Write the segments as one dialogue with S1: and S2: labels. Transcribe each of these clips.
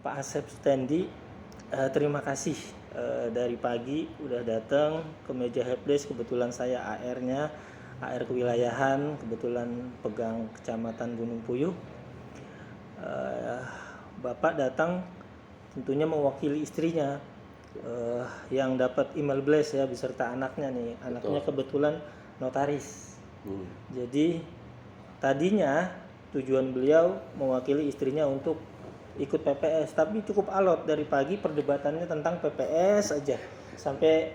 S1: Pak Asep Stendi, terima kasih dari pagi udah datang ke meja helpdesk. Kebetulan saya AR-nya, AR kewilayahan, kebetulan pegang Kecamatan Gunung Puyuh. Eh, Bapak datang tentunya mewakili istrinya yang dapat email blast ya beserta anaknya nih. Anaknya kebetulan notaris. Jadi tadinya tujuan beliau mewakili istrinya untuk ikut PPS, tapi cukup alot dari pagi perdebatannya tentang PPS aja sampai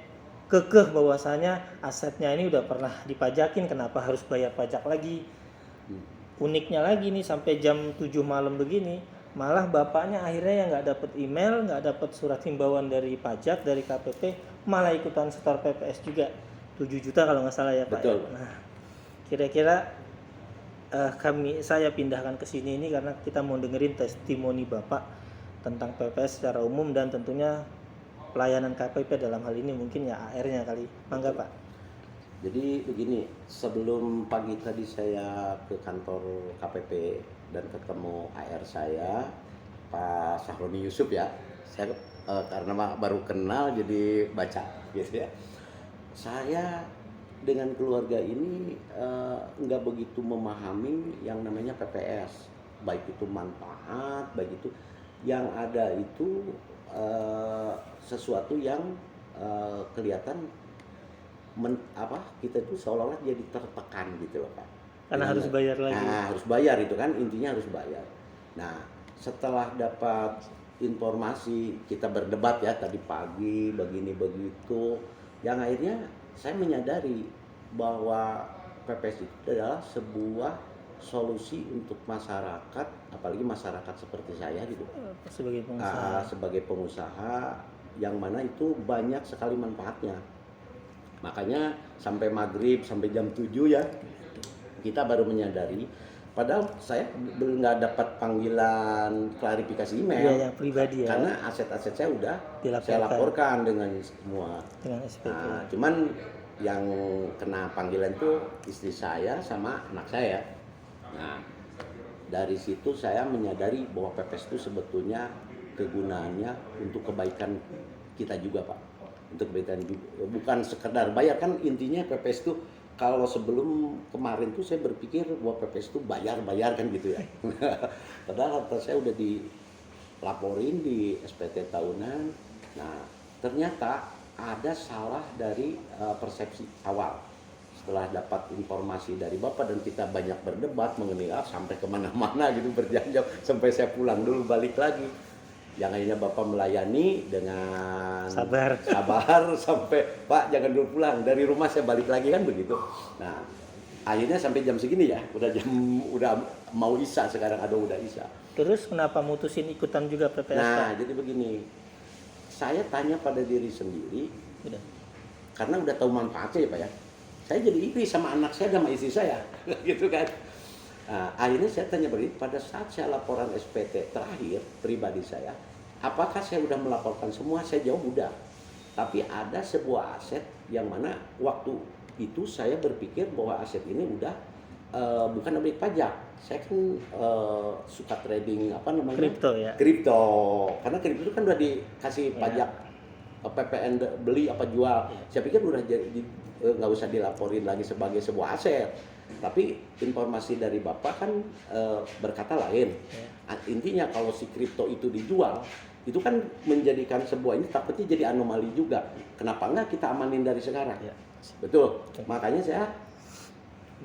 S1: kekeh bahwasanya asetnya ini udah pernah dipajakin, kenapa harus bayar pajak lagi. Uniknya lagi nih sampai jam 7 malam begini malah bapaknya akhirnya yang nggak dapat email, nggak dapat surat himbauan dari pajak, dari KPP, malah ikutan setor PPS juga 7 juta kalau nggak salah ya Pak.
S2: Betul.
S1: Nah, kira-kira saya pindahkan ke sini ini karena kita mau dengerin testimoni Bapak tentang PPS secara umum dan tentunya pelayanan KPP dalam hal ini mungkin ya AR-nya kali. Mangga Pak.
S2: Jadi begini, sebelum pagi tadi saya ke kantor KPP dan ketemu AR saya, Pak Sahroni Yusuf ya. Saya karena baru kenal jadi baca gitu ya. Saya dengan keluarga ini nggak begitu memahami yang namanya PPS, baik itu manfaat, baik itu yang ada itu sesuatu yang kelihatan kita itu seolah-olah jadi tertekan gitu loh Pak.
S1: Karena harus bayar lagi.
S2: Nah, harus bayar itu kan intinya harus bayar. Nah, setelah dapat informasi kita berdebat ya tadi pagi begini begitu, yang akhirnya saya menyadari bahwa PPS itu adalah sebuah solusi untuk masyarakat, apalagi masyarakat seperti saya gitu. Sebagai pengusaha yang mana itu banyak sekali manfaatnya. Makanya sampai maghrib, sampai jam 7 ya, kita baru menyadari. Padahal saya belum nggak dapat panggilan klarifikasi email.
S1: Yang pribadi ya.
S2: Karena aset-aset saya udah saya laporkan dengan semua.
S1: Dengan SPT.
S2: Nah, cuman yang kena panggilan itu istri saya sama anak saya. Nah, dari situ saya menyadari bahwa PPS itu sebetulnya kegunaannya untuk kebaikan kita juga Pak. Untuk kebaikan juga, bukan sekedar bayar kan intinya PPS itu. Kalau sebelum kemarin tuh saya berpikir bahwa PPS itu bayar kan gitu ya. Padahal harta saya udah dilaporin di SPT tahunan. Nah, ternyata ada salah dari persepsi awal. Setelah dapat informasi dari Bapak dan kita banyak berdebat mengenai sampai kemana-mana gitu berjam-jam sampai saya pulang dulu balik lagi. Yang akhirnya Bapak melayani dengan sabar sampai Pak jangan dulu pulang, dari rumah saya balik lagi kan begitu. Nah akhirnya sampai jam segini ya, udah mau isya sekarang, udah isya.
S1: Terus kenapa mutusin ikutan juga PPS?
S2: Nah jadi begini, saya tanya pada diri sendiri, karena udah tahu manfaatnya ya Pak ya. Saya jadi iri sama anak saya sama istri saya gitu kan. Nah, akhirnya saya tanya pada saat saya laporan SPT terakhir pribadi saya, apakah saya udah melaporkan semua? Saya jawab udah. Tapi ada sebuah aset yang mana waktu itu saya berpikir bahwa aset ini udah bukan objek pajak. Saya kan suka trading
S1: kripto ya.
S2: Kripto. Karena kripto itu kan udah dikasih pajak PPN beli apa jual. Saya pikir udah jadi nggak usah dilaporin lagi sebagai sebuah aset. Tapi informasi dari Bapak kan berkata lain. Intinya kalau si kripto itu dijual, itu kan menjadikan sebuah ini takutnya jadi anomali juga. Kenapa enggak kita amanin dari sekarang? Betul. Makanya saya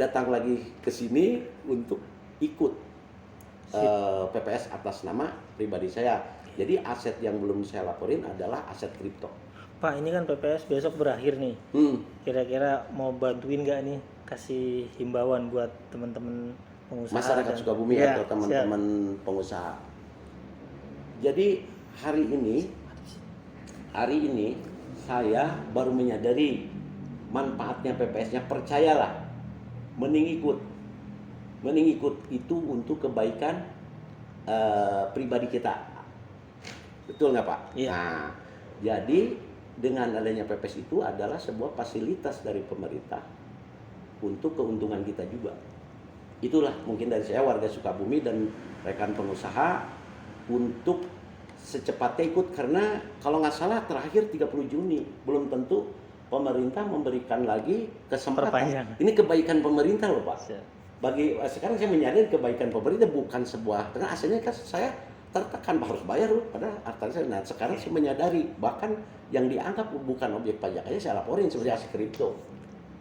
S2: datang lagi ke sini untuk ikut PPS atas nama pribadi saya. Jadi aset yang belum saya laporin adalah aset kripto.
S1: Pak, ini kan PPS besok berakhir nih. Kira-kira mau bantuin nggak nih, kasih himbauan buat teman-teman pengusaha
S2: masyarakat Sukabumi atau teman-teman pengusaha. Jadi hari ini saya baru menyadari manfaatnya PPS-nya. Percayalah, mending ikut itu untuk kebaikan pribadi kita. Betul nggak Pak?
S1: Iya.
S2: Nah, jadi dengan adanya PPS itu adalah sebuah fasilitas dari pemerintah untuk keuntungan kita juga. Itulah mungkin dari saya warga Sukabumi dan rekan pengusaha untuk secepatnya ikut, karena kalau nggak salah terakhir 30 Juni, belum tentu pemerintah memberikan lagi kesempatan.
S1: Perpanjang.
S2: Ini kebaikan pemerintah loh Pak.
S1: Siap.
S2: Sekarang saya menyadari kebaikan pemerintah bukan sebuah, karena asalnya kan saya tertekan harus bayar loh pada artinya. Nah sekarang saya menyadari bahkan yang dianggap bukan objek pajak aja saya laporin, seperti aset kripto.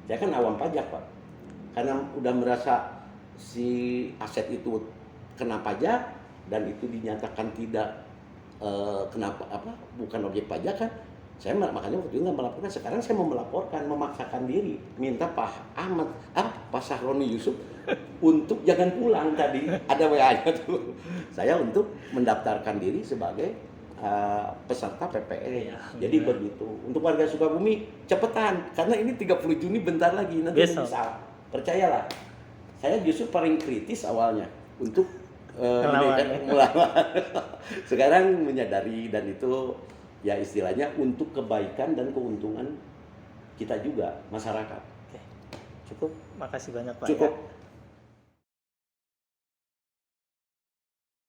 S2: Saya kan awam pajak Pak, karena udah merasa si aset itu kena pajak dan itu dinyatakan tidak bukan objek pajak kan. Saya makanya waktu itu nggak melaporkan. Sekarang saya mau melaporkan, memaksakan diri, minta Pak Pak Sahroni Yusuf untuk jangan pulang tadi. Ada WA-nya tuh. Saya untuk mendaftarkan diri sebagai peserta PPE.
S1: Ya,
S2: Jadi begitu. Untuk warga Sukabumi cepetan, karena ini 30 Juni bentar lagi nanti
S1: Besok.
S2: bisa. Percayalah. Saya justru paling kritis awalnya untuk melawan. Sekarang menyadari, dan itu ya istilahnya untuk kebaikan dan keuntungan kita juga masyarakat.
S1: Oke. Cukup. Makasih banyak Pak.
S2: Cukup.
S1: Ya.